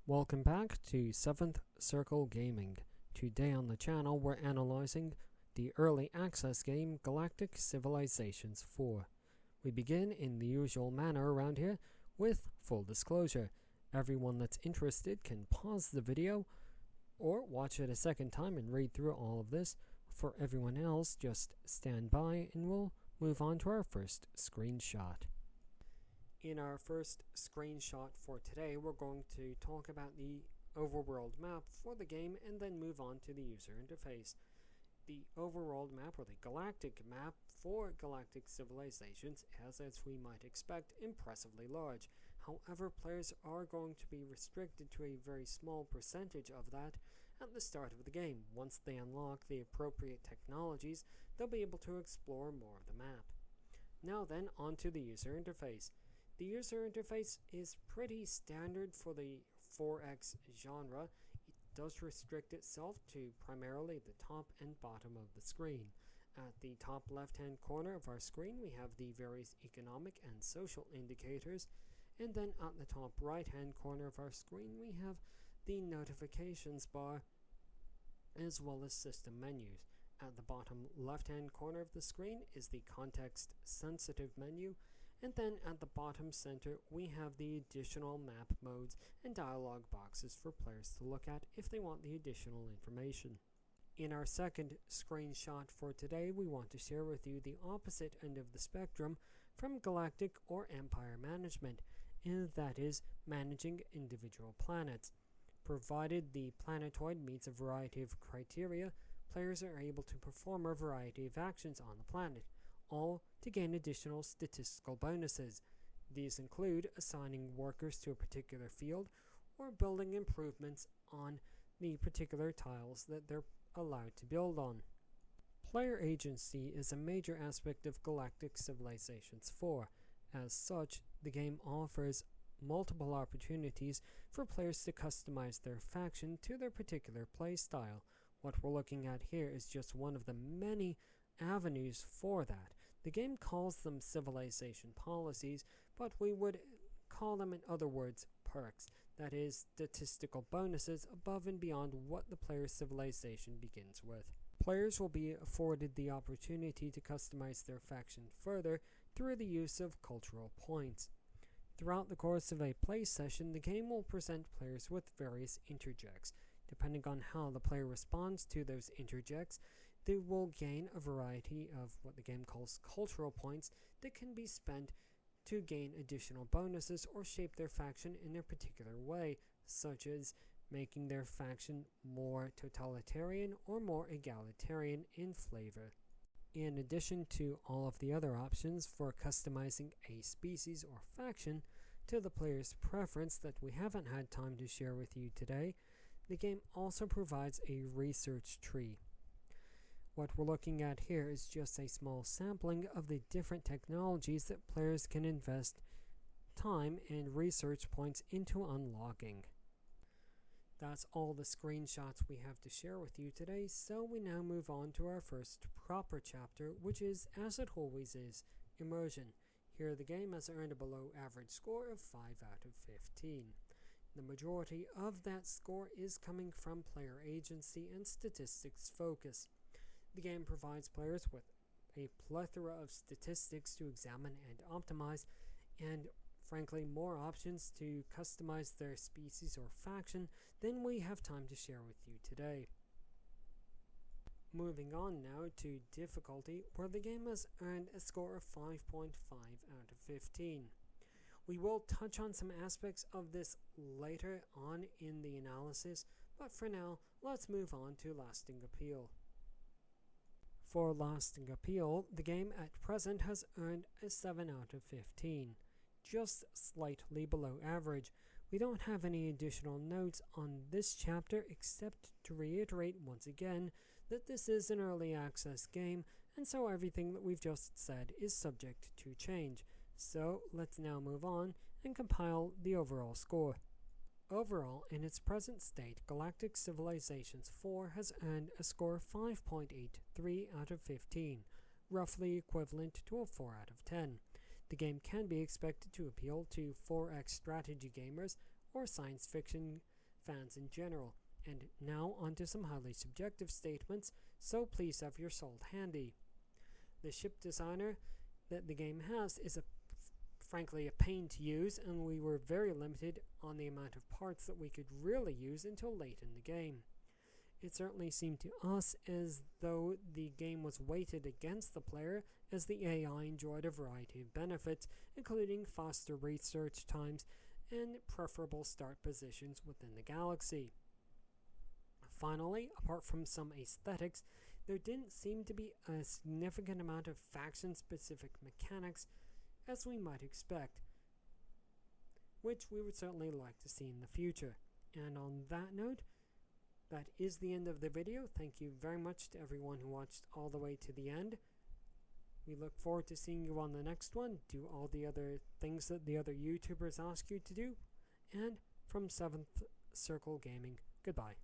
Welcome back to 7th Circle Gaming. Today on the channel we're analyzing the early access game Galactic Civilisations 4. We begin in the usual manner around here with full disclosure. Everyone that's interested can pause the video or watch it a second time and read through all of this. For everyone else, just stand by and we'll move on to our first screenshot. In our first screenshot for today, we're going to talk about the overworld map for the game and then move on to the user interface. The overworld map, or the galactic map for Galactic Civilisations, is, as we might expect, impressively large. However, players are going to be restricted to a very small percentage of that at the start of the game. Once they unlock the appropriate technologies, they'll be able to explore more of the map. Now then, onto the user interface. The user interface is pretty standard for the 4X genre. It does restrict itself to primarily the top and bottom of the screen. At the top left-hand corner of our screen, we have the various economic and social indicators, and then at the top right-hand corner of our screen, we have the notifications bar as well as system menus. At the bottom left-hand corner of the screen is the context-sensitive menu, and then at the bottom center we have the additional map modes and dialog boxes for players to look at if they want the additional information. In our second screenshot for today, we want to share with you the opposite end of the spectrum from Galactic or Empire management, and that is managing individual planets. Provided the planetoid meets a variety of criteria, players are able to perform a variety of actions on the planet, all to gain additional statistical bonuses. These include assigning workers to a particular field or building improvements on the particular tiles that they're allowed to build on. Player agency is a major aspect of Galactic Civilisations 4. As such, the game offers multiple opportunities for players to customize their faction to their particular playstyle. What we're looking at here is just one of the many avenues for that. The game calls them civilization policies, but we would call them, in other words, perks. That is, statistical bonuses above and beyond what the player's civilization begins with. Players will be afforded the opportunity to customize their faction further through the use of cultural points. Throughout the course of a play session, the game will present players with various interjects. Depending on how the player responds to those interjects, they will gain a variety of what the game calls cultural points that can be spent to gain additional bonuses or shape their faction in a particular way, such as making their faction more totalitarian or more egalitarian in flavor. In addition to all of the other options for customizing a species or faction to the player's preference that we haven't had time to share with you today, the game also provides a research tree. What we're looking at here is just a small sampling of the different technologies that players can invest time and research points into unlocking. That's all the screenshots we have to share with you today, so we now move on to our first proper chapter, which is, as it always is, immersion. Here the game has earned a below average score of 5 out of 15. The majority of that score is coming from player agency and statistics focus. The game provides players with a plethora of statistics to examine and optimize, and frankly more options to customize their species or faction than we have time to share with you today. Moving on now to difficulty, where the game has earned a score of 5.5 out of 15. We will touch on some aspects of this later on in the analysis, but for now, let's move on to lasting appeal. For lasting appeal, the game at present has earned a 7 out of 15, just slightly below average. We don't have any additional notes on this chapter except to reiterate once again that this is an early access game, and so everything that we've just said is subject to change. So let's now move on and compile the overall score. Overall, in its present state, Galactic Civilisations 4 has earned a score of 5.83 out of 15, roughly equivalent to a 4 out of 10. The game can be expected to appeal to 4X strategy gamers or science fiction fans in general. And now onto some highly subjective statements, so please have your salt handy. The ship designer that the game has is frankly a pain to use, and we were very limited on the amount of parts that we could really use until late in the game. It certainly seemed to us as though the game was weighted against the player, as the AI enjoyed a variety of benefits, including faster research times and preferable start positions within the galaxy. Finally, apart from some aesthetics, there didn't seem to be a significant amount of faction-specific mechanics as we might expect, which we would certainly like to see in the future. And on that note, that is the end of the video. Thank you very much to everyone who watched all the way to the end. We look forward to seeing you on the next one. Do all the other things that the other YouTubers ask you to do. And from 7th Circle Gaming, goodbye.